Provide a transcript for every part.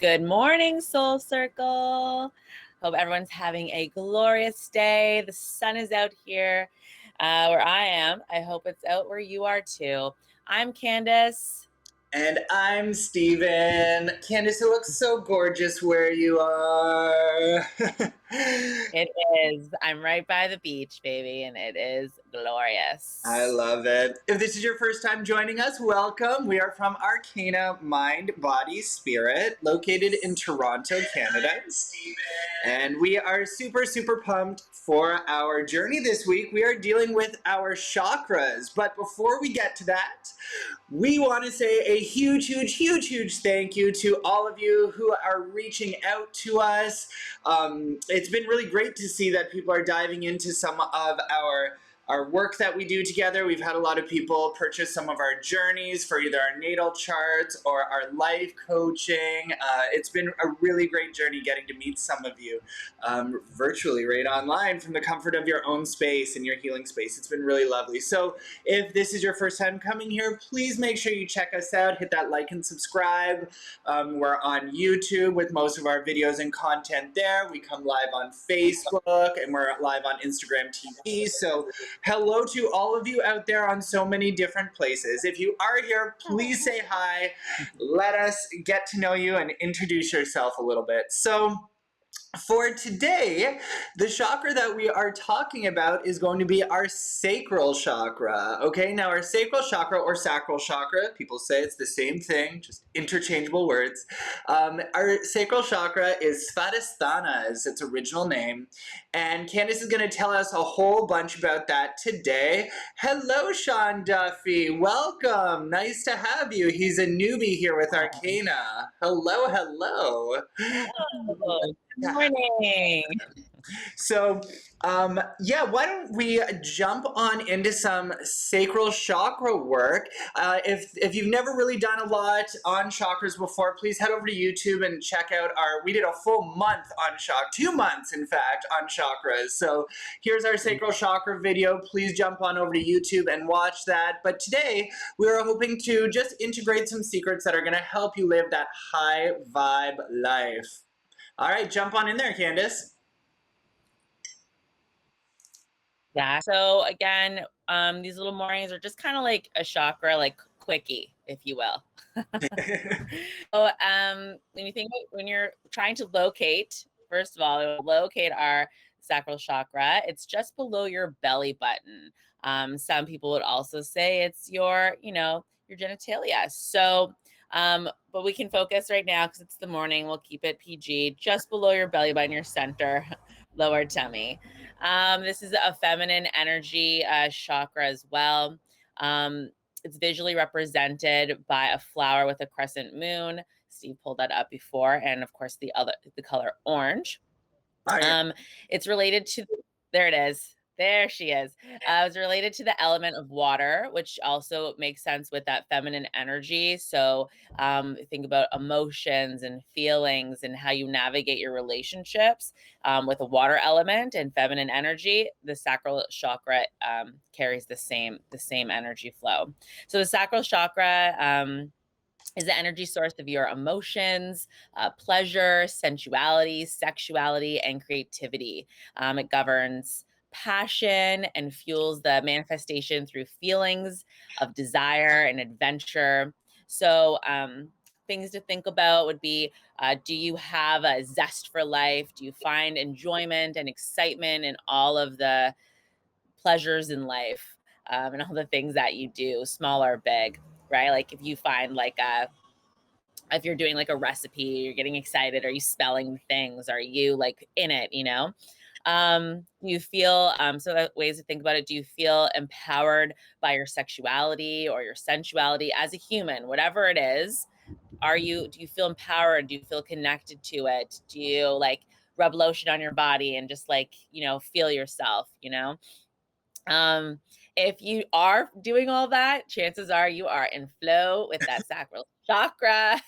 Good morning, Soul Circle. Hope everyone's having a glorious day. The sun is out here where I am. I hope it's out where you are too. I'm Candice. And I'm Steven. Candice, it looks so gorgeous where you are. It is. I'm right by the beach, baby, and it is glorious. I love it. If this is your first time joining us, welcome. We are from Arcana Mind, Body, Spirit, located in Toronto, Canada. And we are super, super pumped for our journey this week. We are dealing with our chakras. But before we get to that, we want to say a huge, huge, huge, huge thank you to all of you who are reaching out to us. It's been really great to see that people are diving into some of our work that we do together. We've had a lot of people purchase some of our journeys for either our natal charts or our life coaching. It's been a really great journey getting to meet some of you virtually right online from the comfort of your own space and your healing space. It's been really lovely. So if this is your first time coming here, please make sure you check us out. Hit that like and subscribe. We're on YouTube with most of our videos and content there. We come live on Facebook and we're live on Instagram TV. So hello to all of you out there on so many different places. If you are here, please say hi. Let us get to know you and introduce yourself a little bit. So for today, the chakra that we are talking about is going to be our sacral chakra. Okay, now our sacral chakra or sacral chakra, people say it's the same thing, just interchangeable words. Our sacral chakra is Svadhisthana is its original name. And Candice is going to tell us a whole bunch about that today. Hello, Sean Duffy. Welcome. Nice to have you. He's a newbie here with Arcana. Hello, hello. Hello. Good morning. So, why don't we jump on into some sacral chakra work? If you've never really done a lot on chakras before, please head over to YouTube and check out we did a full month on 2 months, in fact, on chakras. So here's our sacral chakra video. Please jump on over to YouTube and watch that. But today, we're hoping to just integrate some secrets that are going to help you live that high vibe life. All right, jump on in there, Candice. Yeah. So again, these little mornings are just kind of like a chakra, like quickie, if you will. So when you're trying to locate, first of all, locate our sacral chakra, it's just below your belly button. Some people would also say it's your genitalia. So, but we can focus right now because it's the morning. We'll keep it PG, just below your belly button, your center, lower tummy. This is a feminine energy chakra as well. It's visually represented by a flower with a crescent moon. Steve pulled that up before, and of course the color orange. It's related to there it is. There she is. It's related to the element of water, which also makes sense with that feminine energy. So think about emotions and feelings and how you navigate your relationships with a water element and feminine energy. The sacral chakra carries the same energy flow. So the sacral chakra is the energy source of your emotions, pleasure, sensuality, sexuality, and creativity. It governs passion and fuels the manifestation through feelings of desire and adventure. So things to think about would be, do you have a zest for life? Do you find enjoyment and excitement in all of the pleasures in life and all the things that you do, small or big, right? Like if you find if you're doing like a recipe, you're getting excited, are you spelling things? Are you like in it, you feel, so ways to think about it, do you feel empowered by your sexuality or your sensuality as a human, whatever it is? Do you feel empowered? Do you feel connected to it? Do you like rub lotion on your body and just feel yourself, if you are doing all that, chances are you are in flow with that sacral chakra,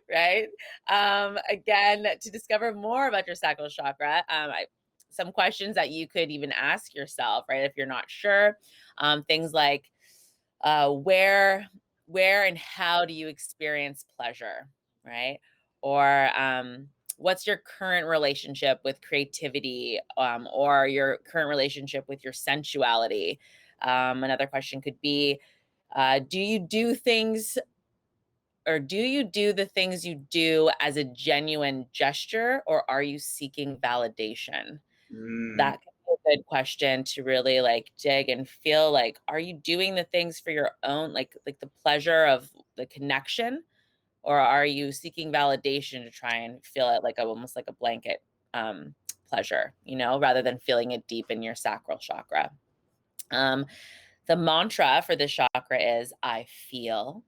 right? Again, to discover more about your sacral chakra, some questions that you could even ask yourself, right? If you're not sure, things like where and how do you experience pleasure, right? Or what's your current relationship with creativity, or your current relationship with your sensuality? Another question could be, do you do things, or do you do the things you do as a genuine gesture, or are you seeking validation? That could be a good question to really like dig and feel like, are you doing the things for your own, like the pleasure of the connection, or are you seeking validation to try and feel it like almost like a blanket pleasure, rather than feeling it deep in your sacral chakra? The mantra for this chakra is I feel.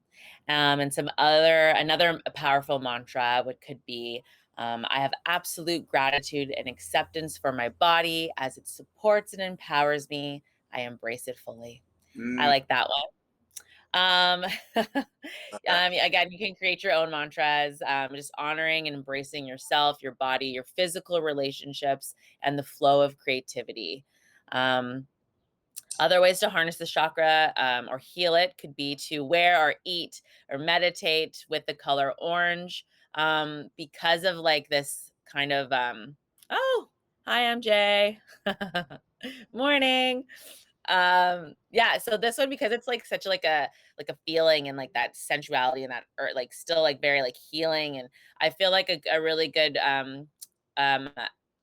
And another powerful mantra could be, I have absolute gratitude and acceptance for my body as it supports and empowers me. I embrace it fully. I like that one. Again, you can create your own mantras, just honoring and embracing yourself, your body, your physical relationships, and the flow of creativity. Other ways to harness the chakra, or heal it, could be to wear or eat or meditate with the color orange, because of like this kind of, oh, hi, MJ. Morning. Yeah, so this one, because it's like such like a feeling and like that sensuality and that, or like still like very like healing, and I feel like a really good um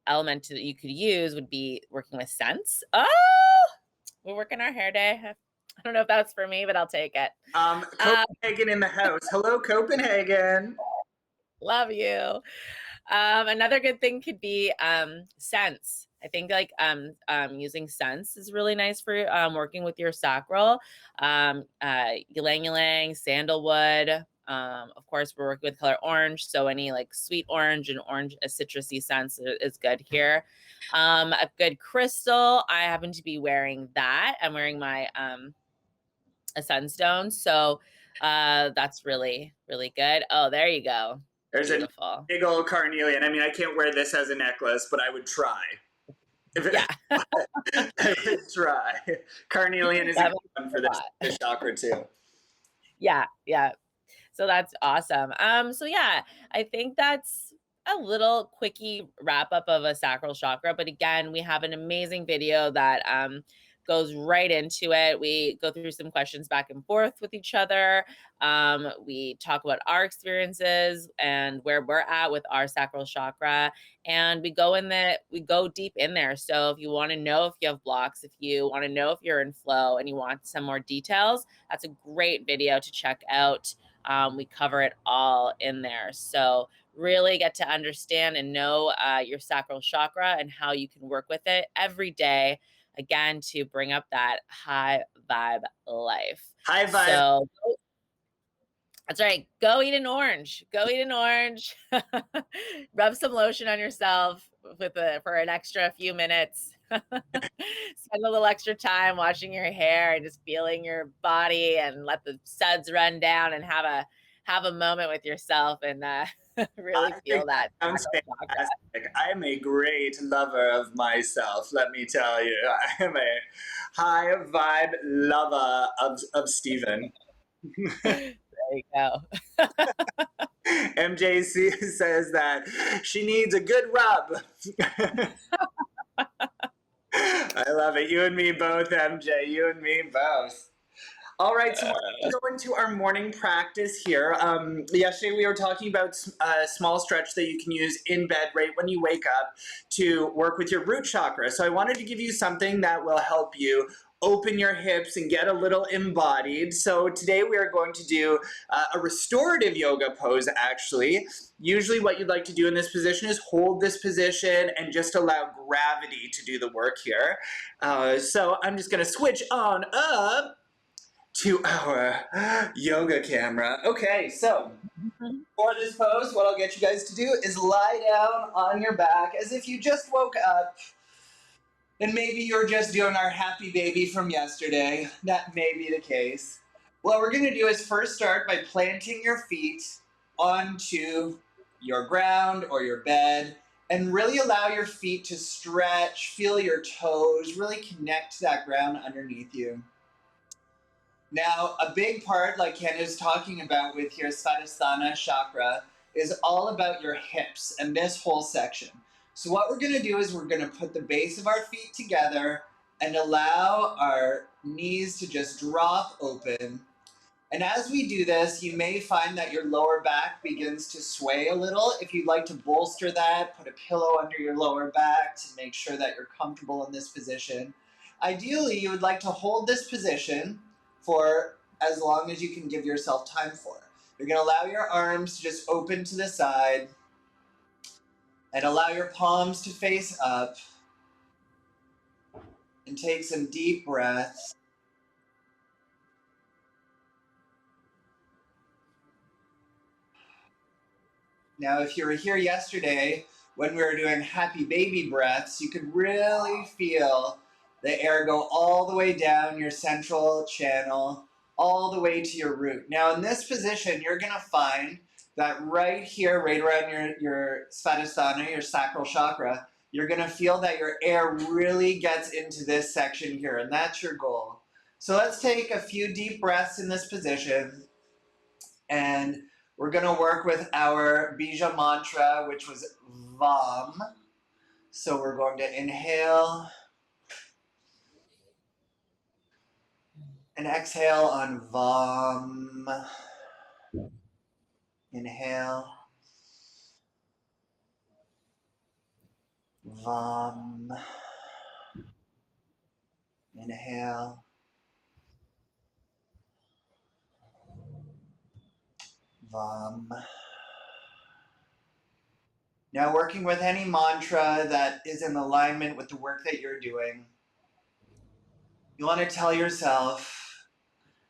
element that you could use would be working with scents. Oh, we're working our hair day. I don't know if that's for me, but I'll take it. Copenhagen in the house. Hello, Copenhagen. Love you. Another good thing could be scents. I think like using scents is really nice for working with your sacral. Ylang ylang, sandalwood. Of course, we're working with color orange, so any like sweet orange and orange citrusy scents is good here. A good crystal. I happen to be wearing that. I'm wearing my a sunstone, so that's really really good. Oh, there you go. There's Beautiful. a big old carnelian. I mean, I can't wear this as a necklace, but I would try. Yeah. I would try. Carnelian is a good one for this chakra too. Yeah, yeah. So that's awesome. So yeah, I think that's a little quickie wrap up of a sacral chakra. But again, we have an amazing video that goes right into it. We go through some questions back and forth with each other. We talk about our experiences and where we're at with our sacral chakra, and we go deep in there. So if you want to know if you have blocks, if you want to know if you're in flow and you want some more details, that's a great video to check out. We cover it all in there. So really get to understand and know your sacral chakra and how you can work with it every day, again, to bring up that high vibe life. High vibe. So that's right. Go eat an orange. Go eat an orange. Rub some lotion on yourself for an extra few minutes. Spend a little extra time washing your hair and just feeling your body, and let the suds run down, and have a moment with yourself, and really feel that. Sounds fantastic. I'm a great lover of myself, let me tell you. I am a high vibe lover of Stephen. There you go. MJC says that she needs a good rub. I love it. You and me both, MJ. You and me both. All right, so we're going to our morning practice here. Yesterday we were talking about a small stretch that you can use in bed right when you wake up to work with your root chakra. So I wanted to give you something that will help you open your hips and get a little embodied. So today we are going to do a restorative yoga pose, actually. Usually what you'd like to do in this position is hold this position and just allow gravity to do the work here. So I'm just going to switch on up to our yoga camera. Okay, so for this pose, what I'll get you guys to do is lie down on your back as if you just woke up. And maybe you're just doing our happy baby from yesterday. That may be the case. What we're going to do is first start by planting your feet onto your ground or your bed, and really allow your feet to stretch, feel your toes, really connect to that ground underneath you. Now, a big part, like Candice is talking about with your Svadhisthana chakra, is all about your hips and this whole section. So what we're going to do is we're going to put the base of our feet together and allow our knees to just drop open. And as we do this, you may find that your lower back begins to sway a little. If you'd like to bolster that, put a pillow under your lower back to make sure that you're comfortable in this position. Ideally, you would like to hold this position for as long as you can give yourself time for. You're going to allow your arms to just open to the side and allow your palms to face up and take some deep breaths. Now, if you were here yesterday when we were doing happy baby breaths, you could really feel the air go all the way down your central channel, all the way to your root. Now, in this position, you're going to find that right here, right around your Svadhisthana, your sacral chakra, you're going to feel that your air really gets into this section here, and that's your goal. So let's take a few deep breaths in this position, and we're going to work with our Bija mantra, which was VAM. So we're going to inhale and exhale on VAM. Inhale. VAM. Inhale. VAM. Now, working with any mantra that is in alignment with the work that you're doing, you want to tell yourself,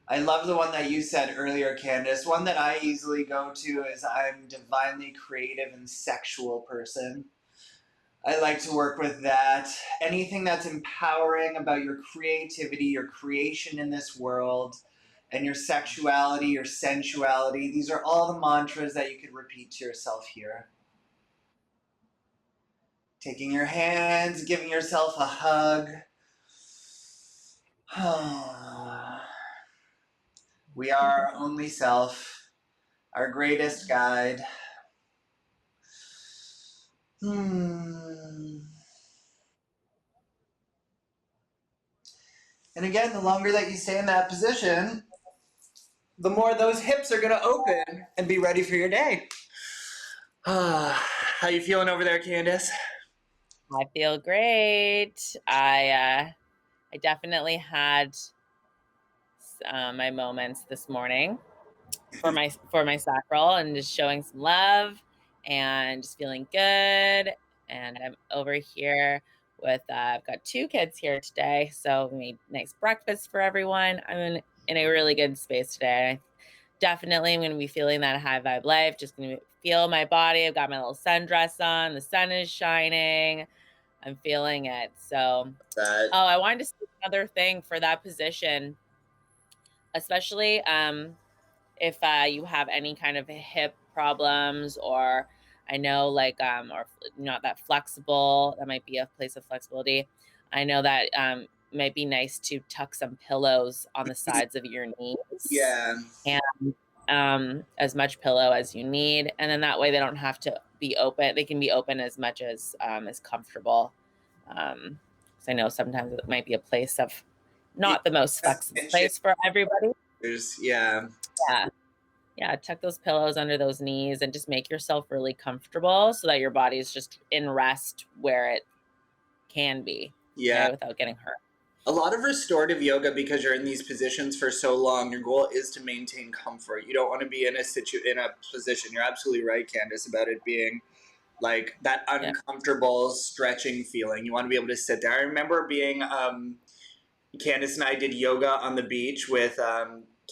I love the one that you said earlier, Candice. One that I easily go to is I'm divinely creative and sexual person. I like to work with that. Anything that's empowering about your creativity, your creation in this world, and your sexuality, your sensuality. These are all the mantras that you could repeat to yourself here. Taking your hands, giving yourself a hug. We are our only self, our greatest guide. And again, the longer that you stay in that position, the more those hips are going to open and be ready for your day. How you feeling over there, Candice? I feel great. I definitely had my moments this morning for my sacral, and just showing some love and just feeling good. And I'm over here with I've got 2 kids here today, so we made nice breakfast for everyone. I'm in a really good space today. Definitely I'm going to be feeling that high vibe life, just going to feel my body. I've got my little sundress on, the sun is shining, I'm feeling it. So I wanted to say another thing for that position, especially if you have any kind of hip problems, or I know like or not that flexible, that might be a place of flexibility. I know that might be nice to tuck some pillows on the sides of your knees. Yeah. And as much pillow as you need, and then that way they don't have to be open. They can be open as much as comfortable. So I know sometimes it might be a place of not the most flexible place for everybody. Yeah. Tuck those pillows under those knees and just make yourself really comfortable so that your body is just in rest where it can be. Yeah. Without getting hurt. A lot of restorative yoga, because you're in these positions for so long, your goal is to maintain comfort. You don't want to be in a position. You're absolutely right, Candice, about it being like that uncomfortable stretching feeling. You want to be able to sit there. I remember being, Candice and I did yoga on the beach with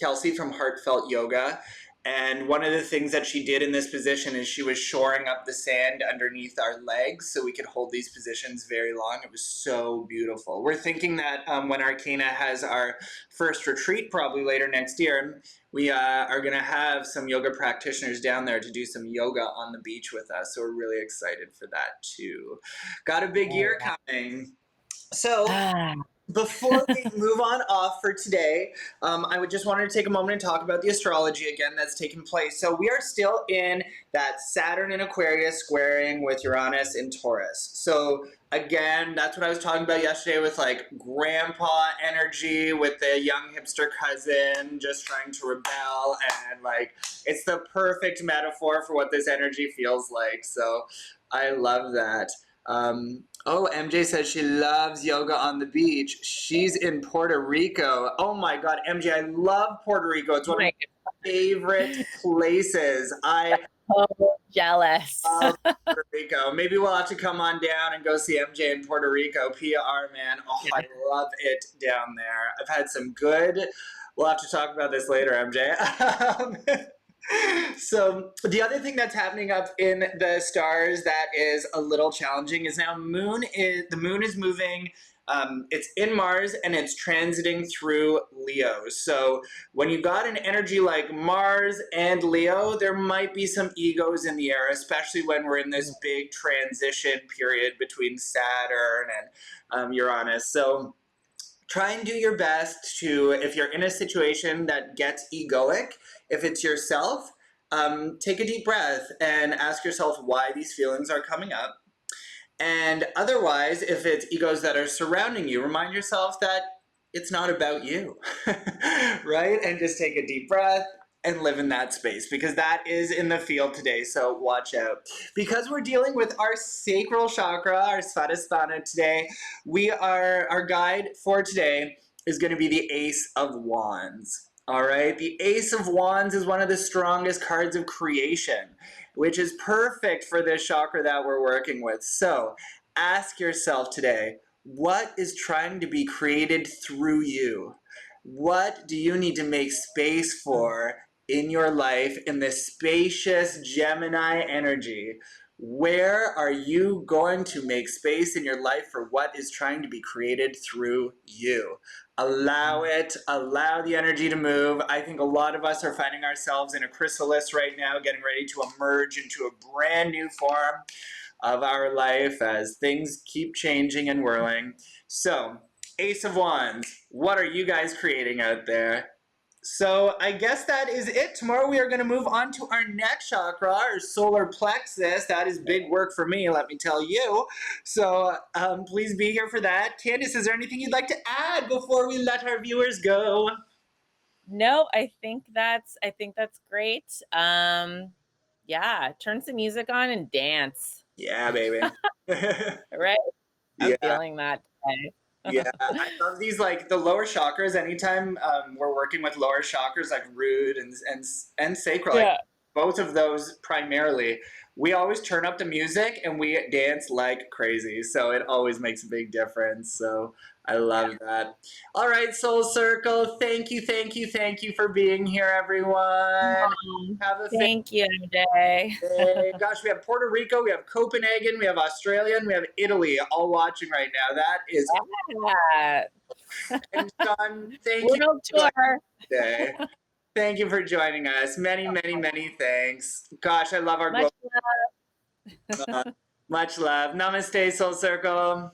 Kelsey from Heartfelt Yoga. And one of the things that she did in this position is she was shoring up the sand underneath our legs so we could hold these positions very long. It was so beautiful. We're thinking that when Arcana has our first retreat, probably later next year, we are going to have some yoga practitioners down there to do some yoga on the beach with us. So we're really excited for that too. Got a big year coming. So before we move on off for today, I would just wanted to take a moment and talk about the astrology again that's taking place. So we are still in that Saturn in Aquarius squaring with Uranus in Taurus. So again, that's what I was talking about yesterday with like grandpa energy with the young hipster cousin just trying to rebel, and like it's the perfect metaphor for what this energy feels like. So I love that. Oh, MJ says she loves yoga on the beach. She's in Puerto Rico. Oh my God, MJ, I love Puerto Rico. It's one of my favorite places. I jealous. love Puerto Rico. Maybe we'll have to come on down and go see MJ in Puerto Rico. PR, man. Oh, yeah. I love it down there. I've had some good, we'll have to talk about this later, MJ. So the other thing that's happening up in the stars that is a little challenging is now the moon is moving. It's in Mars and it's transiting through Leo. So when you got an energy like Mars and Leo, there might be some egos in the air, especially when we're in this big transition period between Saturn and Uranus. So try and do your best to, if you're in a situation that gets egoic, if it's yourself, take a deep breath and ask yourself why these feelings are coming up. And otherwise, if it's egos that are surrounding you, remind yourself that it's not about you, right? And just take a deep breath and live in that space, because that is in the field today, so watch out. Because we're dealing with our sacral chakra, our Svadhisthana today, our guide for today is going to be the Ace of Wands. All right, the Ace of Wands is one of the strongest cards of creation, which is perfect for this chakra that we're working with. So ask yourself today, what is trying to be created through you? What do you need to make space for in your life in this spacious Gemini energy? Where are you going to make space in your life for what is trying to be created through you? Allow it, allow the energy to move. I think a lot of us are finding ourselves in a chrysalis right now, getting ready to emerge into a brand new form of our life as things keep changing and whirling. So, Ace of Wands, what are you guys creating out there? So I guess that is it. Tomorrow we are going to move on to our next chakra, our solar plexus. That is big work for me, let me tell you. So please be here for that. Candice, is there anything you'd like to add before we let our viewers go? No, I think that's great. Yeah, turn some music on and dance. Yeah, baby. Right? I'm feeling that today. Yeah, I love these, like the lower chakras. Anytime we're working with lower chakras like root and sacral, like, both of those primarily, we always turn up the music and we dance like crazy. So it always makes a big difference. So I love that. All right, SoulCircle, thank you for being here, everyone. Thank you, MJ. Gosh, we have Puerto Rico, we have Copenhagen, we have Australia, and we have Italy all watching right now. That is and Sean, thank you World tour. Today. Thank you for joining us. Many thanks. Gosh, I love our Much love. Much love. Namaste, SoulCircle.